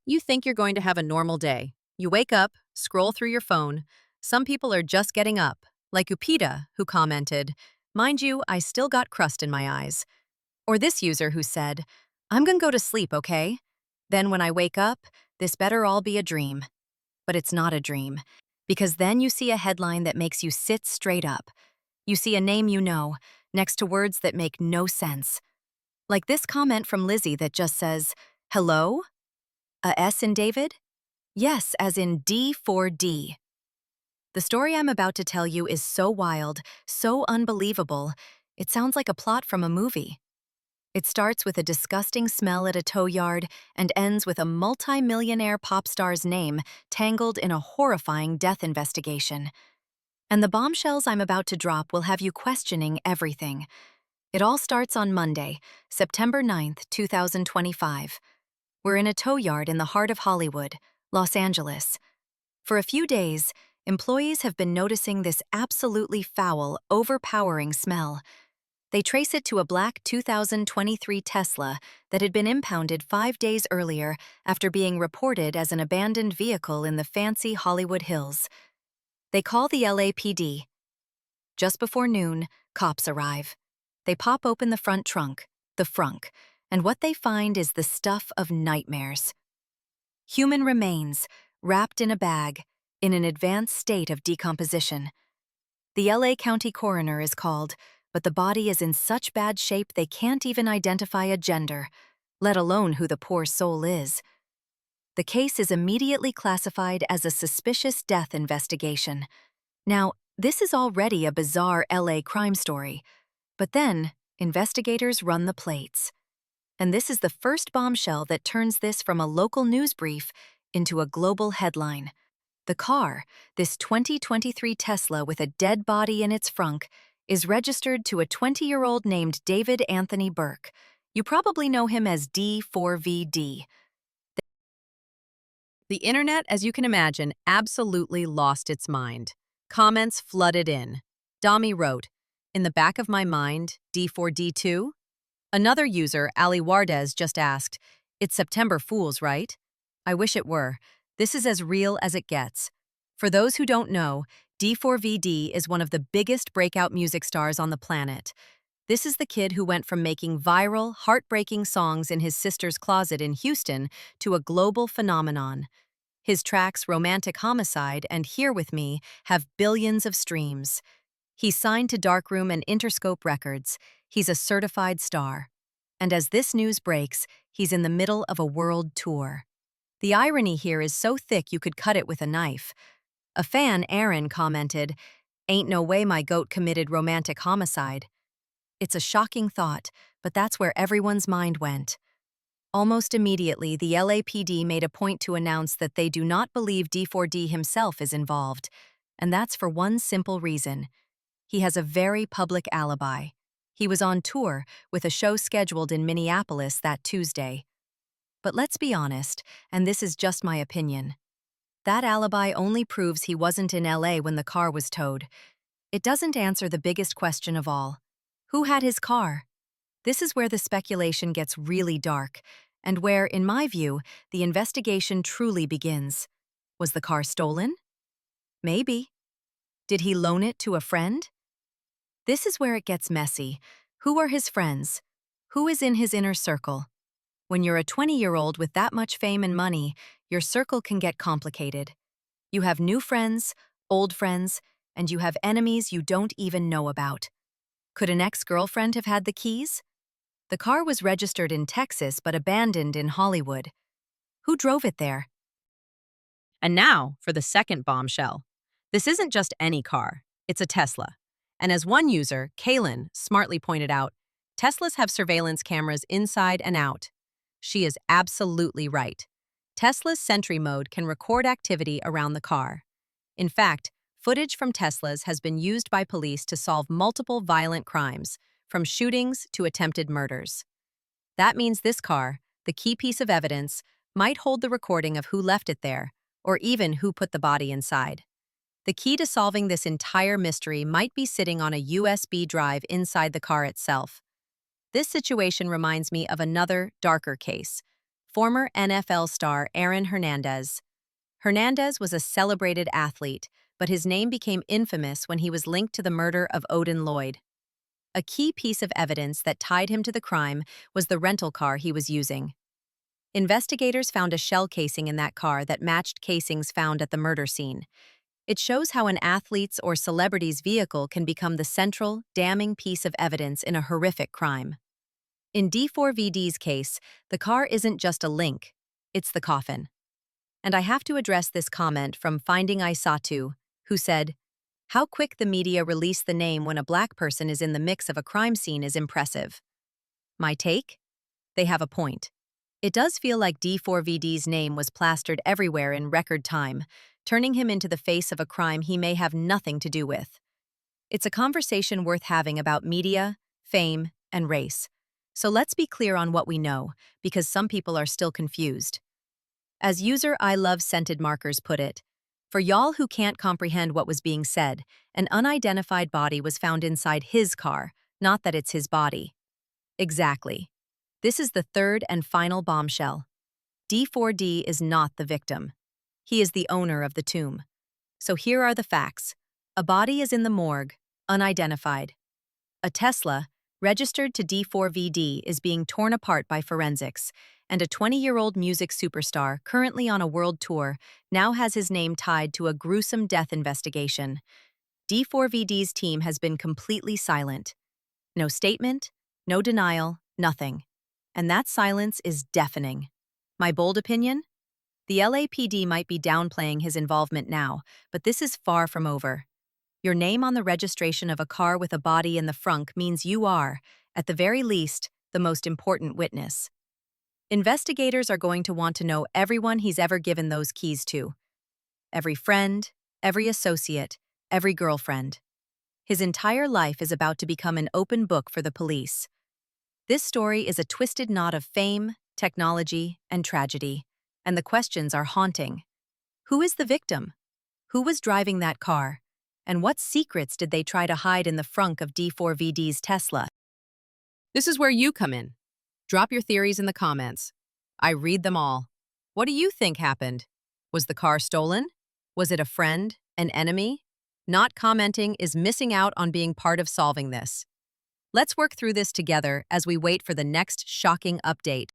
You think you're going to have a normal day. You wake up, scroll through your phone. Some people are just getting up, like Upita, who commented, "Mind you, I still got crust in my eyes." Or this user who said, "I'm gonna go to sleep, okay? Then when I wake up, this better all be a dream." But it's not a dream, because then you see a headline that makes you sit straight up. You see a name you know, next to words that make no sense. Like this comment from Lizzie that just says, "Hello? A S in David?" Yes, as in D4D. The story I'm about to tell you is so wild, so unbelievable, it sounds like a plot from a movie. It starts with a disgusting smell at a tow yard and ends with a multi-millionaire pop star's name tangled in a horrifying death investigation. And the bombshells I'm about to drop will have you questioning everything. It all starts on Monday, September 9th, 2025. We're in a tow yard in the heart of Hollywood, Los Angeles. For a few days, employees have been noticing this absolutely foul, overpowering smell. They trace it to a black 2023 Tesla that had been impounded 5 days earlier after being reported as an abandoned vehicle in the fancy Hollywood Hills. They call the LAPD. Just before noon, cops arrive. They pop open the front trunk, the frunk, and what they find is the stuff of nightmares. Human remains, wrapped in a bag, in an advanced state of decomposition. The LA County coroner is called, but the body is in such bad shape they can't even identify a gender, let alone who the poor soul is. The case is immediately classified as a suspicious death investigation. Now, this is already a bizarre LA crime story, but then investigators run the plates. And this is the first bombshell that turns this from a local news brief into a global headline. The car, this 2023 Tesla with a dead body in its frunk, is registered to a 20-year-old named David Anthony Burke. You probably know him as D4vd. The internet, as you can imagine, absolutely lost its mind. Comments flooded in. Dami wrote, "In the back of my mind, D4D2?" Another user, Ali Wardez, just asked, "It's September Fools, right?" I wish it were. This is as real as it gets. For those who don't know, D4vd is one of the biggest breakout music stars on the planet. This is the kid who went from making viral, heartbreaking songs in his sister's closet in Houston to a global phenomenon. His tracks Romantic Homicide and Here With Me have billions of streams. He's signed to Darkroom and Interscope Records. He's a certified star. And as this news breaks, he's in the middle of a world tour. The irony here is so thick you could cut it with a knife. A fan, Aaron, commented, "Ain't no way my goat committed romantic homicide." It's a shocking thought, but that's where everyone's mind went. Almost immediately, the LAPD made a point to announce that they do not believe D4D himself is involved, and that's for one simple reason. He has a very public alibi. He was on tour with a show scheduled in Minneapolis that Tuesday. But let's be honest, and this is just my opinion. That alibi only proves he wasn't in LA when the car was towed. It doesn't answer the biggest question of all. Who had his car? This is where the speculation gets really dark, and where, in my view, the investigation truly begins. Was the car stolen? Maybe. Did he loan it to a friend? This is where it gets messy. Who are his friends? Who is in his inner circle? When you're a 20-year-old with that much fame and money, your circle can get complicated. You have new friends, old friends, and you have enemies you don't even know about. Could an ex-girlfriend have had the keys? The car was registered in Texas but abandoned in Hollywood. Who drove it there? And now for the second bombshell. This isn't just any car, it's a Tesla. And as one user, Kaylin, smartly pointed out, Teslas have surveillance cameras inside and out. She is absolutely right. Tesla's Sentry mode can record activity around the car. In fact, footage from Teslas has been used by police to solve multiple violent crimes, from shootings to attempted murders. That means this car, the key piece of evidence, might hold the recording of who left it there, or even who put the body inside. The key to solving this entire mystery might be sitting on a USB drive inside the car itself. This situation reminds me of another, darker case. former NFL star Aaron Hernandez. Hernandez was a celebrated athlete, but his name became infamous when he was linked to the murder of Odin Lloyd. A key piece of evidence that tied him to the crime was the rental car he was using. Investigators found a shell casing in that car that matched casings found at the murder scene. It shows how an athlete's or celebrity's vehicle can become the central, damning piece of evidence in a horrific crime. In D4vd's case, the car isn't just a link, it's the coffin. And I have to address this comment from Finding Aisatu, who said, "How quick the media release the name when a black person is in the mix of a crime scene is impressive." My take? They have a point. It does feel like D4vd's name was plastered everywhere in record time, turning him into the face of a crime he may have nothing to do with. It's a conversation worth having about media, fame, and race. So let's be clear on what we know, because some people are still confused. As user I Love Scented Markers put it, "For y'all who can't comprehend what was being said, an unidentified body was found inside his car, not that it's his body." Exactly. This is the third and final bombshell. D4d is not the victim. He is the owner of the tomb. So here are the facts. A body is in the morgue, unidentified. A Tesla, registered to D4vd, is being torn apart by forensics, and a 20-year-old music superstar currently on a world tour now has his name tied to a gruesome death investigation. D4vd's team has been completely silent. No statement, no denial, nothing. And that silence is deafening. My bold opinion? The LAPD might be downplaying his involvement now, but this is far from over. Your name on the registration of a car with a body in the frunk means you are, at the very least, the most important witness. Investigators are going to want to know everyone he's ever given those keys to. Every friend, every associate, every girlfriend. His entire life is about to become an open book for the police. This story is a twisted knot of fame, technology, and tragedy, and the questions are haunting. Who is the victim? Who was driving that car? And what secrets did they try to hide in the frunk of D4vd's Tesla? This is where you come in. Drop your theories in the comments. I read them all. What do you think happened? Was the car stolen? Was it a friend, an enemy? Not commenting is missing out on being part of solving this. Let's work through this together as we wait for the next shocking update.